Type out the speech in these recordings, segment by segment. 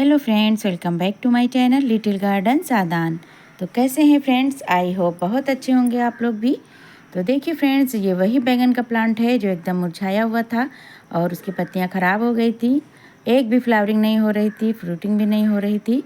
Hello friends, welcome back to my channel little garden Sadan. तो कैसे हैं फ्रेंड्स? आई होप बहुत अच्छे होंगे आप लोग भी। तो देखिए फ्रेंड्स, ये वही बैंगन का प्लांट है जो एकदम मुरझाया हुआ था और उसकी पत्तियां ख़राब हो गई थी। एक भी फ्लावरिंग नहीं हो रही थी, फ्रूटिंग भी नहीं हो रही थी,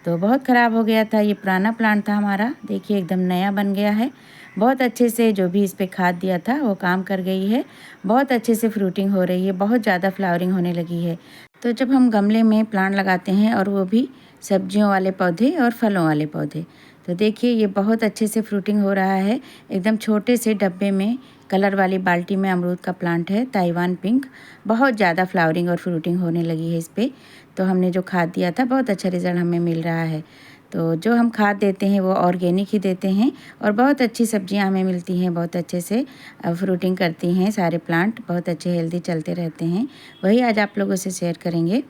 तो बहुत ख़राब हो गया था। ये पुराना प्लांट था हमारा, देखिए एकदम नया बन गया है। बहुत अच्छे से जो भी इस पर खाद दिया था वो काम कर गई है। बहुत अच्छे से फ्रूटिंग हो रही है, बहुत ज़्यादा फ्लावरिंग होने लगी है। तो जब हम गमले में प्लांट लगाते हैं और वो भी सब्जियों वाले पौधे और फलों वाले पौधे, तो देखिए ये बहुत अच्छे से फ्रूटिंग हो रहा है। एकदम छोटे से डब्बे में कलर वाली बाल्टी में अमरूद का प्लांट है, ताइवान पिंक। बहुत ज़्यादा फ्लावरिंग और फ्रूटिंग होने लगी है इस पर। तो हमने जो खाद दिया था बहुत अच्छा रिज़ल्ट हमें मिल रहा है। तो जो हम खाद देते हैं वो ऑर्गेनिक ही देते हैं और बहुत अच्छी सब्जियां हमें मिलती हैं, बहुत अच्छे से फ्रूटिंग करती हैं। सारे प्लांट बहुत अच्छे हेल्दी चलते रहते हैं। वही आज आप लोगों से शेयर करेंगे।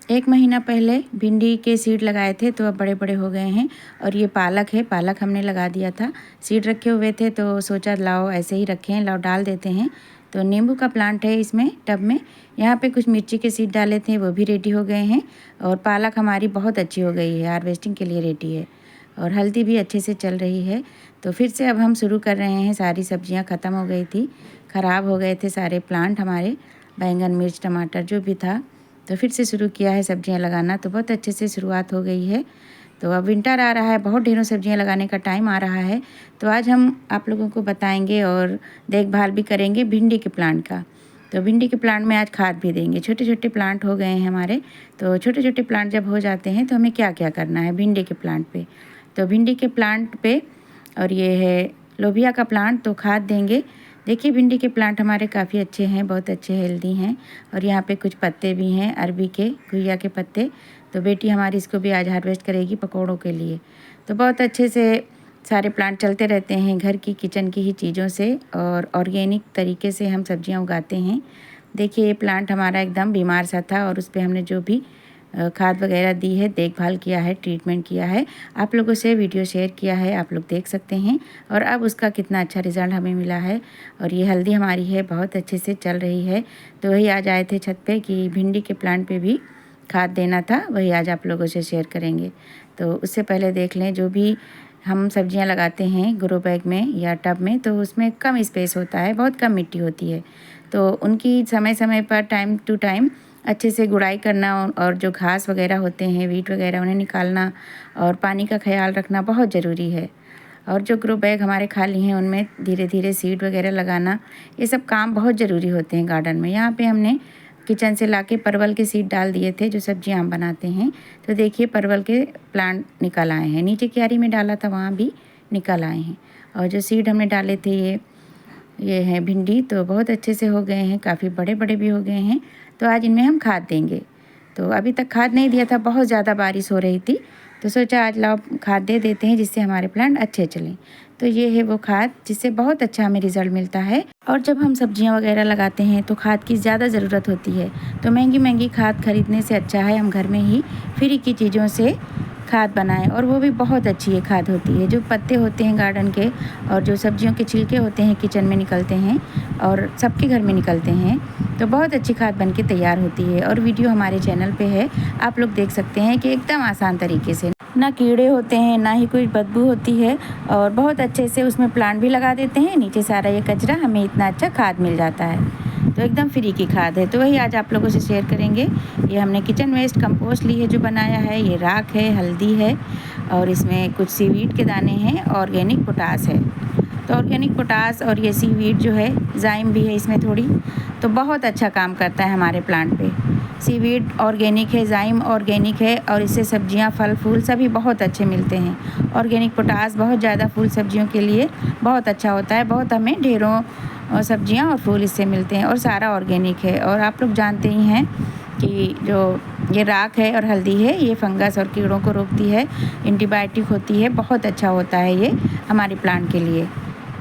1 महीना पहले भिंडी के सीड लगाए थे तो अब बड़े बड़े हो गए हैं। और ये पालक है, पालक हमने लगा दिया था। सीड रखे हुए थे तो सोचा लाओ ऐसे ही रखें, लाओ डाल देते हैं। तो नींबू का प्लांट है इसमें टब में। यहाँ पे कुछ मिर्ची के सीड डाले थे, वो भी रेडी हो गए हैं। और पालक हमारी बहुत अच्छी हो गई है, हार्वेस्टिंग के लिए रेडी है। और हल्दी भी अच्छे से चल रही है। तो फिर से अब हम शुरू कर रहे हैं। सारी सब्जियाँ ख़त्म हो गई थी, ख़राब हो गए थे सारे प्लांट हमारे, बैंगन मिर्च टमाटर जो भी था। तो फिर से शुरू किया है सब्जियां लगाना, तो बहुत अच्छे से शुरुआत हो गई है। तो अब विंटर आ रहा है, बहुत ढेरों सब्जियां लगाने का टाइम आ रहा है। तो आज हम आप लोगों को बताएंगे और देखभाल भी करेंगे भिंडी के प्लांट का। तो भिंडी के प्लांट में आज खाद भी देंगे। छोटे छोटे प्लांट हो गए हैं हमारे। तो छोटे छोटे प्लांट जब हो जाते हैं तो हमें क्या क्या करना है भिंडी के प्लांट पे। तो भिंडी के प्लांट पे, और ये है लोबिया का प्लांट, तो खाद देंगे। देखिए भिंडी के प्लांट हमारे काफ़ी अच्छे हैं, बहुत अच्छे हेल्दी हैं। और यहाँ पे कुछ पत्ते भी हैं अरबी के, घुइया के पत्ते। तो बेटी हमारी इसको भी आज हार्वेस्ट करेगी पकौड़ों के लिए। तो बहुत अच्छे से सारे प्लांट चलते रहते हैं घर की किचन की ही चीज़ों से, और ऑर्गेनिक तरीके से हम सब्जियाँ उगाते हैं। देखिए ये प्लांट हमारा एकदम बीमार सा था और उस पर हमने जो भी खाद वगैरह दी है, देखभाल किया है, ट्रीटमेंट किया है, आप लोगों से वीडियो शेयर किया है, आप लोग देख सकते हैं। और अब उसका कितना अच्छा रिज़ल्ट हमें मिला है। और ये हल्दी हमारी है, बहुत अच्छे से चल रही है। तो वही आज आए थे छत पे कि भिंडी के प्लांट पे भी खाद देना था, वही आज आप लोगों से शेयर करेंगे। तो उससे पहले देख लें, जो भी हम सब्जियां लगाते हैं ग्रो बैग में या टब में, तो उसमें कम स्पेस होता है, बहुत कम मिट्टी होती है। तो उनकी समय समय पर टाइम टू टाइम अच्छे से गुड़ाई करना और जो घास वगैरह होते हैं, वीट वगैरह, उन्हें निकालना और पानी का ख्याल रखना बहुत ज़रूरी है। और जो ग्रो बैग हमारे खाली हैं उनमें धीरे धीरे सीड वगैरह लगाना, ये सब काम बहुत ज़रूरी होते हैं गार्डन में। यहाँ पे हमने किचन से लाके परवल के सीड डाल दिए थे, जो सब्जियां हम बनाते हैं। तो देखिए परवल के प्लांट निकल आए हैं, नीचे क्यारी में डाला था वहाँ भी निकल आए हैं। और जो सीड हमने डाले थे ये है भिंडी, तो बहुत अच्छे से हो गए हैं, काफ़ी बड़े बड़े भी हो गए हैं। तो आज इनमें हम खाद देंगे। तो अभी तक खाद नहीं दिया था, बहुत ज़्यादा बारिश हो रही थी, तो सोचा आज लाओ खाद दे देते हैं जिससे हमारे प्लांट अच्छे चलें। तो ये है वो खाद जिससे बहुत अच्छा हमें रिज़ल्ट मिलता है। और जब हम सब्जियां वगैरह लगाते हैं तो खाद की ज़्यादा ज़रूरत होती है। तो महंगी महंगी खाद खरीदने से अच्छा है हम घर में ही फ्री की चीज़ों से खाद बनाएं, और वो भी बहुत अच्छी है खाद होती है। जो पत्ते होते हैं गार्डन के और जो सब्जियों के छिलके होते हैं किचन में निकलते हैं और सबके घर में निकलते हैं, तो बहुत अच्छी खाद बनके तैयार होती है। और वीडियो हमारे चैनल पे है, आप लोग देख सकते हैं कि एकदम आसान तरीके से, ना कीड़े होते हैं ना ही कोई बदबू होती है, और बहुत अच्छे से उसमें प्लांट भी लगा देते हैं। नीचे सारा ये कचरा, हमें इतना अच्छा खाद मिल जाता है। तो एकदम फ्री की खाद है, तो वही आज आप लोगों से शेयर करेंगे। ये हमने किचन वेस्ट कंपोस्ट ली है जो बनाया है, ये राख है, हल्दी है, और इसमें कुछ सीवीड के दाने हैं, ऑर्गेनिक पोटास है। तो ऑर्गेनिक पोटास और ये सीवीड जो है, जाइम भी है इसमें थोड़ी, तो बहुत अच्छा काम करता है हमारे प्लांट पे। सीवीड ऑर्गेनिक है, जाइम ऑर्गेनिक है, और इससे सब्जियां, फल फूल सभी बहुत अच्छे मिलते हैं। ऑर्गेनिक पोटास बहुत ज़्यादा फूल सब्जियों के लिए बहुत अच्छा होता है, बहुत हमें ढेरों सब्जियां और फूल इससे मिलते हैं, और सारा ऑर्गेनिक है। और आप लोग जानते ही हैं कि जो ये राख है और हल्दी है, ये फंगस और कीड़ों को रोकती है, एंटीबायोटिक होती है, बहुत अच्छा होता है ये हमारे प्लांट के लिए,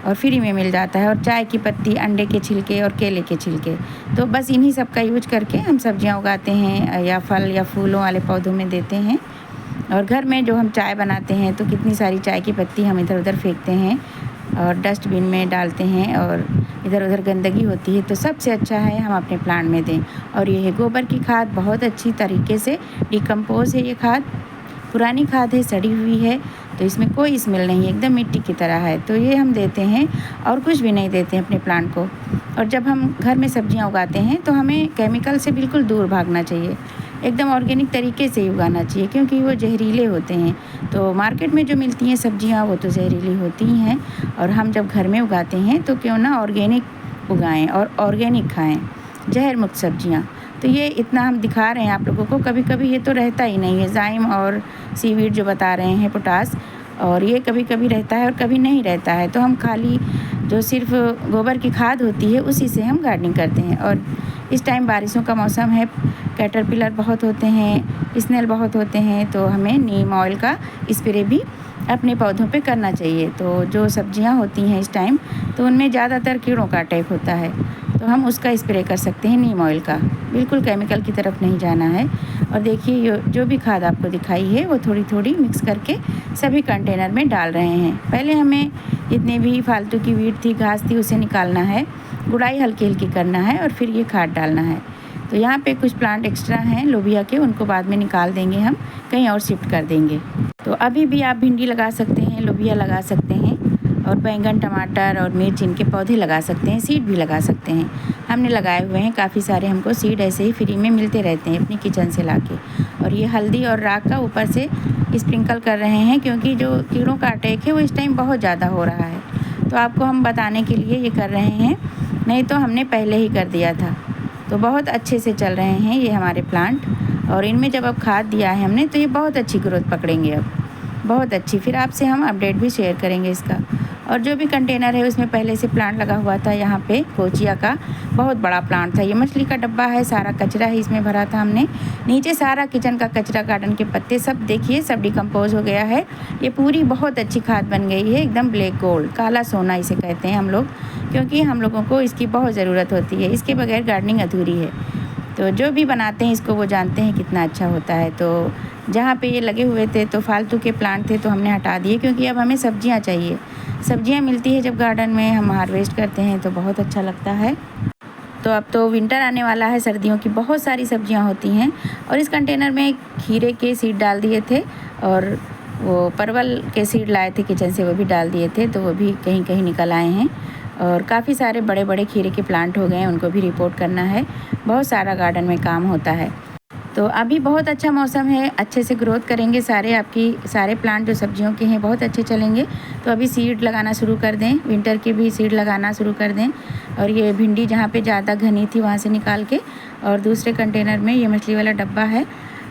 और फ्री में मिल जाता है। और चाय की पत्ती, अंडे के छिलके और केले के छिलके, तो बस इन्हीं सब का यूज करके हम सब्जियां उगाते हैं या फल या फूलों वाले पौधों में देते हैं। और घर में जो हम चाय बनाते हैं तो कितनी सारी चाय की पत्ती हम इधर उधर फेंकते हैं, और डस्टबिन में डालते हैं और इधर उधर गंदगी होती है, तो सबसे अच्छा है हम अपने प्लांट में दें। और ये है गोबर की खाद, बहुत अच्छी तरीके से डिकम्पोज़ है ये खाद, पुरानी खाद है, सड़ी हुई है, तो इसमें कोई स्मेल नहीं है, एकदम मिट्टी की तरह है। तो ये हम देते हैं और कुछ भी नहीं देते हैं अपने प्लांट को। और जब हम घर में सब्जियां उगाते हैं तो हमें केमिकल से बिल्कुल दूर भागना चाहिए, एकदम ऑर्गेनिक तरीके से ही उगाना चाहिए, क्योंकि वो जहरीले होते हैं। तो मार्केट में जो मिलती हैं सब्जियां वो तो जहरीली होती ही हैं, और हम जब घर में उगाते हैं तो क्यों ना ऑर्गेनिक उगाएं और ऑर्गेनिक खाएं, जहर मुक्त सब्जियां। तो ये इतना हम दिखा रहे हैं आप लोगों को, कभी कभी ये तो रहता ही नहीं है, जाइम और सीवीड जो बता रहे हैं, पोटास, और ये कभी कभी रहता है और कभी नहीं रहता है। तो हम खाली जो सिर्फ गोबर की खाद होती है उसी से हम गार्डनिंग करते हैं। और इस टाइम बारिशों का मौसम है, कैटरपिलर बहुत होते हैं, स्नेल बहुत होते हैं, तो हमें नीम ऑयल का स्प्रे भी अपने पौधों पे करना चाहिए। तो जो सब्जियां होती हैं इस टाइम, तो उनमें ज़्यादातर कीड़ों का अटैक होता है, तो हम उसका स्प्रे कर सकते हैं नीम ऑयल का, बिल्कुल केमिकल की तरफ नहीं जाना है। और देखिए जो भी खाद आपको दिखाई है वो थोड़ी थोड़ी मिक्स करके सभी कंटेनर में डाल रहे हैं। पहले हमें जितने भी फालतू की वीड थी, घास थी, उसे निकालना है, गुड़ाई हल्की हल्की करना है और फिर ये खाद डालना है। तो यहाँ पे कुछ प्लांट एक्स्ट्रा हैं लोबिया के, उनको बाद में निकाल देंगे, हम कहीं और शिफ्ट कर देंगे। तो अभी भी आप भिंडी लगा सकते हैं, लोबिया लगा सकते हैं, और बैंगन, टमाटर और मिर्च इनके पौधे लगा सकते हैं, सीड भी लगा सकते हैं। हमने लगाए हुए हैं काफ़ी सारे, हमको सीड ऐसे ही फ्री में मिलते रहते हैं अपनी किचन से लाके। और ये हल्दी और राख का ऊपर से स्प्रिंकल कर रहे हैं, क्योंकि जो कीड़ों का अटैक है वो इस टाइम बहुत ज़्यादा हो रहा है, तो आपको हम बताने के लिए ये कर रहे हैं, नहीं तो हमने पहले ही कर दिया था। तो बहुत अच्छे से चल रहे हैं ये हमारे प्लांट, और इनमें जब अब खाद दिया है हमने तो ये बहुत अच्छी ग्रोथ पकड़ेंगे, अब बहुत अच्छी। फिर आपसे हम अपडेट भी शेयर करेंगे इसका। और जो भी कंटेनर है उसमें पहले से प्लांट लगा हुआ था, यहाँ पे कोचिया का बहुत बड़ा प्लांट था। ये मछली का डब्बा है, सारा कचरा ही इसमें भरा था हमने, नीचे सारा किचन का कचरा, गार्डन के पत्ते सब देखिए सब डिकम्पोज हो गया है। ये पूरी बहुत अच्छी खाद बन गई है, एकदम ब्लैक गोल्ड, काला सोना इसे कहते हैं हम लोग, क्योंकि हम लोगों को इसकी बहुत ज़रूरत होती है, इसके बगैर गार्डनिंग अधूरी है। तो जो भी बनाते हैं इसको वो जानते हैं कितना अच्छा होता है। तो जहाँ पे ये लगे हुए थे तो फालतू के प्लांट थे तो हमने हटा दिए, क्योंकि अब हमें सब्जियाँ चाहिए, सब्जियाँ मिलती है जब गार्डन में हम हार्वेस्ट करते हैं तो बहुत अच्छा लगता है। तो अब तो विंटर आने वाला है, सर्दियों की बहुत सारी सब्जियां होती हैं। और इस कंटेनर में खीरे के सीड डाल दिए थे, और वो परवल के सीड लाए थे किचन से, वो भी डाल दिए थे, तो वो भी कहीं कहीं निकल आए हैं। और काफ़ी सारे बड़े बड़े खीरे के प्लांट हो गए हैं, उनको भी रिपोर्ट करना है, बहुत सारा गार्डन में काम होता है। तो अभी बहुत अच्छा मौसम है, अच्छे से ग्रोथ करेंगे सारे, आपकी सारे प्लांट जो सब्जियों के हैं बहुत अच्छे चलेंगे। तो अभी सीड लगाना शुरू कर दें, विंटर के भी सीड लगाना शुरू कर दें। और ये भिंडी जहाँ पे ज़्यादा घनी थी वहाँ से निकाल के, और दूसरे कंटेनर में ये मछली वाला डब्बा है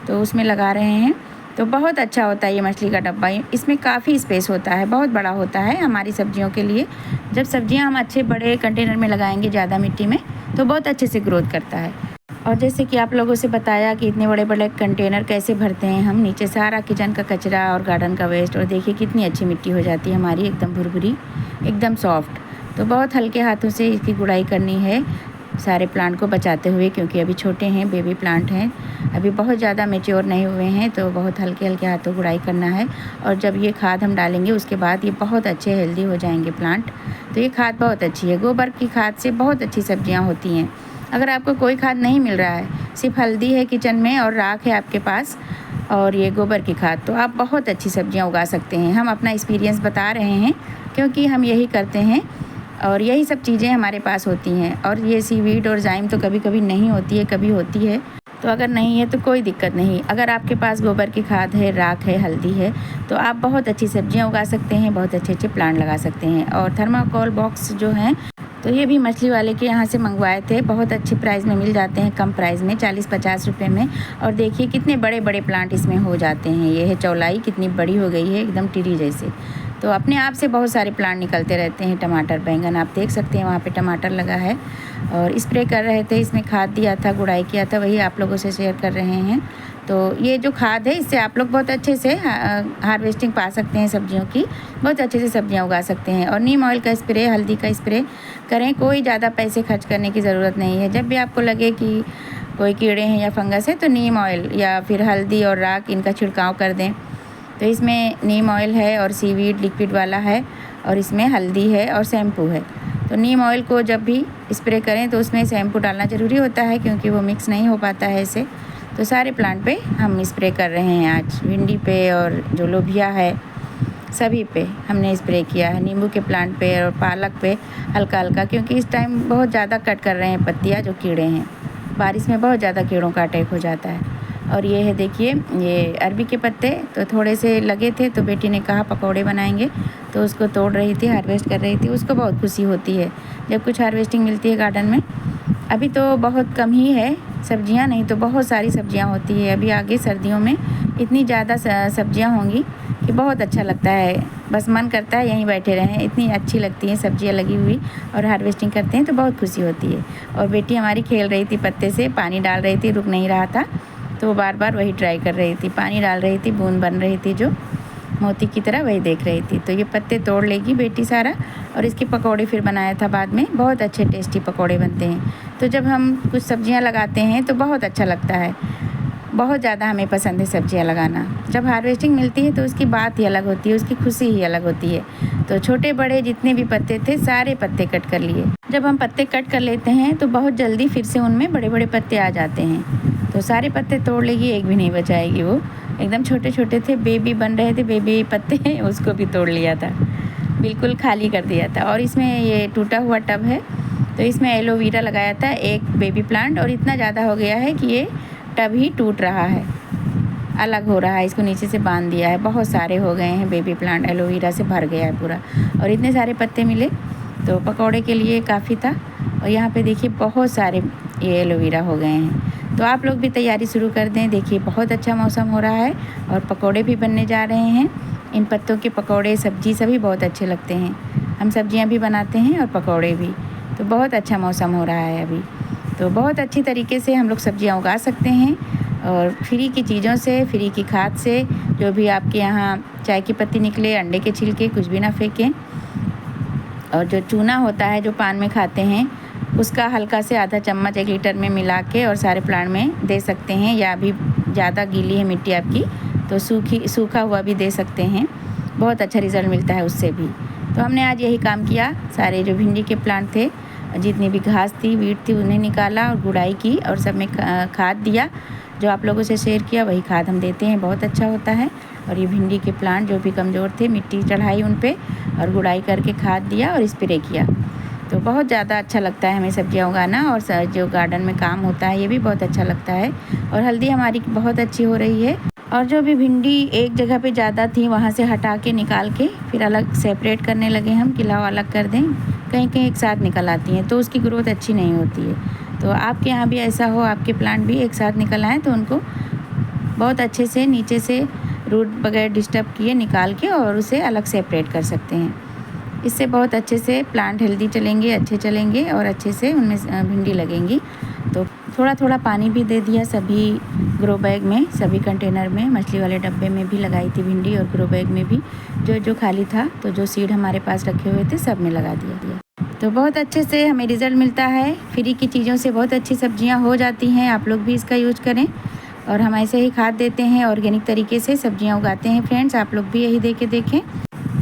तो उसमें लगा रहे हैं। तो बहुत अच्छा होता है ये मछली का डब्बा, इसमें काफ़ी स्पेस होता है, बहुत बड़ा होता है हमारी सब्जियों के लिए। जब सब्जियाँ हम अच्छे बड़े कंटेनर में लगाएंगे ज़्यादा मिट्टी में तो बहुत अच्छे से ग्रोथ करता है। और जैसे कि आप लोगों से बताया कि इतने बड़े बड़े कंटेनर कैसे भरते हैं हम, नीचे सारा किचन का कचरा और गार्डन का वेस्ट, और देखिए कितनी अच्छी मिट्टी हो जाती है हमारी, एकदम भुरभुरी, एकदम सॉफ्ट। तो बहुत हल्के हाथों से इसकी गुड़ाई करनी है सारे प्लांट को बचाते हुए, क्योंकि अभी छोटे हैं, बेबी प्लांट हैं, अभी बहुत ज़्यादा मैच्योर नहीं हुए हैं, तो बहुत हल्के हल्के हाथों गुड़ाई करना है। और जब ये खाद हम डालेंगे उसके बाद ये बहुत अच्छे हेल्दी हो जाएंगे प्लांट। तो ये खाद बहुत अच्छी है, गोबर की खाद से बहुत अच्छी सब्जियाँ होती हैं। अगर आपको कोई खाद नहीं मिल रहा है, सिर्फ हल्दी है किचन में और राख है आपके पास और ये गोबर की खाद, तो आप बहुत अच्छी सब्जियां उगा सकते हैं। हम अपना एक्सपीरियंस बता रहे हैं, क्योंकि हम यही करते हैं और यही सब चीज़ें हमारे पास होती हैं। और ये सीवीड और जाइम तो कभी कभी नहीं होती है, कभी होती है, तो अगर नहीं है तो कोई दिक्कत नहीं। अगर आपके पास गोबर की खाद है, राख है, हल्दी है, तो आप बहुत अच्छी सब्जियां उगा सकते हैं, बहुत अच्छे अच्छे प्लांट लगा सकते हैं। और थर्माकोल बॉक्स जो हैं, तो ये भी मछली वाले के यहाँ से मंगवाए थे, बहुत अच्छे प्राइस में मिल जाते हैं, कम प्राइस में 40-50 रुपये में। और देखिए कितने बड़े बड़े प्लांट इसमें हो जाते हैं। ये है चौलाई, कितनी बड़ी हो गई है, एकदम टिरी जैसे। तो अपने आप से बहुत सारे प्लांट निकलते रहते हैं। टमाटर, बैंगन, आप देख सकते हैं वहाँ पे टमाटर लगा है। और स्प्रे कर रहे थे, इसमें खाद दिया था, गुड़ाई किया था, वही आप लोगों से शेयर कर रहे हैं। तो ये जो खाद है इससे आप लोग बहुत अच्छे से हार्वेस्टिंग पा सकते हैं सब्जियों की, बहुत अच्छे से सब्जियां उगा सकते हैं। और नीम ऑयल का स्प्रे, हल्दी का स्प्रे करें, कोई ज़्यादा पैसे खर्च करने की ज़रूरत नहीं है। जब भी आपको लगे कि कोई कीड़े हैं या फंगस है तो नीम ऑयल या फिर हल्दी और राख इनका छिड़काव कर दें। तो इसमें नीम ऑयल है और सीवीड लिक्विड वाला है और इसमें हल्दी है और शैम्पू है। तो नीम ऑयल को जब भी स्प्रे करें तो उसमें शैम्पू डालना ज़रूरी होता है, क्योंकि वो मिक्स नहीं हो पाता है ऐसे। तो सारे प्लांट पे हम स्प्रे कर रहे हैं आज, भिंडी पे और जो लोबिया है सभी पे हमने स्प्रे किया है। नींबू के प्लांट पे और पालक पे हल्का हल्का, क्योंकि इस टाइम बहुत ज़्यादा कट कर रहे हैं पत्तियाँ, जो कीड़े हैं बारिश में बहुत ज़्यादा कीड़ों का अटैक हो जाता है। और ये है देखिए, ये अरबी के पत्ते तो थोड़े से लगे थे, तो बेटी ने कहा पकौड़े बनाएंगे, तो उसको तोड़ रही थी, हार्वेस्ट कर रही थी। उसको बहुत खुशी होती है जब कुछ हार्वेस्टिंग मिलती है गार्डन में। अभी तो बहुत कम ही है सब्जियां, नहीं तो बहुत सारी सब्जियां होती है। अभी आगे सर्दियों में इतनी ज़्यादा सब्जियां होंगी कि बहुत अच्छा लगता है, बस मन करता है यहीं बैठे रहें। इतनी अच्छी लगती हैं सब्जियां लगी हुई, और हार्वेस्टिंग करते हैं तो बहुत खुशी होती है। और बेटी हमारी खेल रही थी पत्ते से, पानी डाल रही थी, रुक नहीं रहा था, तो वो बार बार वही ट्राई कर रही थी, पानी डाल रही थी, बूंद बन रही थी जो मोती की तरह, वही देख रही थी। तो ये पत्ते तोड़ लेगी बेटी सारा, और इसके पकौड़े फिर बनाया था बाद में, बहुत अच्छे टेस्टी पकौड़े बनते हैं। तो जब हम कुछ सब्जियां लगाते हैं तो बहुत अच्छा लगता है, बहुत ज़्यादा हमें पसंद है सब्जियां लगाना। जब हार्वेस्टिंग मिलती है तो उसकी बात ही अलग होती है, उसकी खुशी ही अलग होती है। तो छोटे बड़े जितने भी पत्ते थे सारे पत्ते कट कर लिए। जब हम पत्ते कट कर लेते हैं तो बहुत जल्दी फिर से उनमें बड़े बड़े पत्ते आ जाते हैं। तो सारे पत्ते तोड़ लेगी, एक भी नहीं बचाएगी। वो एकदम छोटे छोटे थे, बेबी बन रहे थे, बेबी पत्ते उसको भी तोड़ लिया था, बिल्कुल खाली कर दिया था। और इसमें ये टूटा हुआ टब है, तो इसमें एलोवेरा लगाया था एक बेबी प्लांट, और इतना ज़्यादा हो गया है कि ये टब ही टूट रहा है, अलग हो रहा है। इसको नीचे से बांध दिया है, बहुत सारे हो गए हैं बेबी प्लांट, एलोवेरा से भर गया है पूरा। और इतने सारे पत्ते मिले तो पकौड़े के लिए काफ़ी था। और यहाँ पे देखिए बहुत सारे ये एलोवेरा हो गए हैं। तो आप लोग भी तैयारी शुरू कर दें। देखिए बहुत अच्छा मौसम हो रहा है और पकौड़े भी बनने जा रहे हैं। इन पत्तों के पकौड़े, सब्जी सभी बहुत अच्छे लगते हैं। हम सब्जियां भी बनाते हैं और पकौड़े भी। तो बहुत अच्छा मौसम हो रहा है अभी, तो बहुत अच्छी तरीके से हम लोग सब्जियां उगा सकते हैं। और फ्री की चीज़ों से, फ्री की खाद से, जो भी आपके यहाँ चाय की पत्ती निकले, अंडे के छिलके, कुछ भी ना फेंकें। और जो चूना होता है जो पान में खाते हैं, उसका हल्का से आधा चम्मच 1 लीटर में मिला के और सारे प्लांट में दे सकते हैं। या अभी ज़्यादा गीली है मिट्टी आपकी तो सूखा हुआ भी दे सकते हैं, बहुत अच्छा रिज़ल्ट मिलता है उससे भी। तो हमने आज यही काम किया। सारे जो भिंडी के प्लांट थे, जितनी भी घास थी, वीट थी, उन्हें निकाला और गुड़ाई की, और सब में खाद दिया। जो आप लोगों से शेयर किया वही खाद हम देते हैं, बहुत अच्छा होता है। और ये भिंडी के प्लांट जो भी कमज़ोर थे, मिट्टी चढ़ाई उन पे और गुड़ाई करके खाद दिया और स्प्रे किया। तो बहुत ज़्यादा अच्छा लगता है हमें सब्जियां उगाना, और जो गार्डन में काम होता है ये भी बहुत अच्छा लगता है। और हल्दी हमारी बहुत अच्छी हो रही है। और जो भी भिंडी एक जगह पे ज़्यादा थी वहाँ से हटा के निकाल के फिर अलग सेपरेट करने लगे हम, किलाव अलग कर दें। कहीं कहीं एक साथ निकल आती हैं तो उसकी ग्रोथ अच्छी नहीं होती है। तो आपके यहाँ भी ऐसा हो, आपके प्लांट भी एक साथ निकल आएँ तो उनको बहुत अच्छे से नीचे से रूट बगैर डिस्टर्ब किए निकाल के और उसे अलग सेपरेट कर सकते हैं। इससे बहुत अच्छे से प्लांट हेल्दी चलेंगे, अच्छे चलेंगे और अच्छे से उनमें भिंडी लगेंगी। तो थोड़ा थोड़ा पानी भी दे दिया सभी ग्रो बैग में, सभी कंटेनर में, मछली वाले डब्बे में भी लगाई थी भिंडी, और ग्रो बैग में भी जो जो खाली था, तो जो सीड हमारे पास रखे हुए थे सब में लगा दिया। तो बहुत अच्छे से हमें रिज़ल्ट मिलता है। फ्री की चीज़ों से बहुत अच्छी सब्जियां हो जाती हैं। आप लोग भी इसका यूज करें। और हम ऐसे ही खाद देते हैं, ऑर्गेनिक तरीके से सब्जियां उगाते हैं फ्रेंड्स। आप लोग भी यही दे के देखें,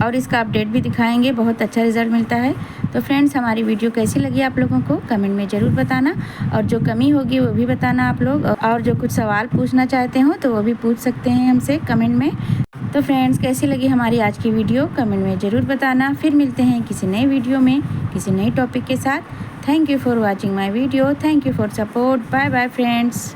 और इसका अपडेट भी दिखाएंगे, बहुत अच्छा रिज़ल्ट मिलता है। तो फ्रेंड्स हमारी वीडियो कैसी लगी आप लोगों को कमेंट में ज़रूर बताना, और जो कमी होगी वो भी बताना आप लोग। और जो कुछ सवाल पूछना चाहते हो तो वो भी पूछ सकते हैं हमसे कमेंट में। तो फ्रेंड्स कैसी लगी हमारी आज की वीडियो कमेंट में ज़रूर बताना। फिर मिलते हैं किसी नए वीडियो में किसी नए टॉपिक के साथ। Thank you for watching my video, thank you for support. Bye bye friends.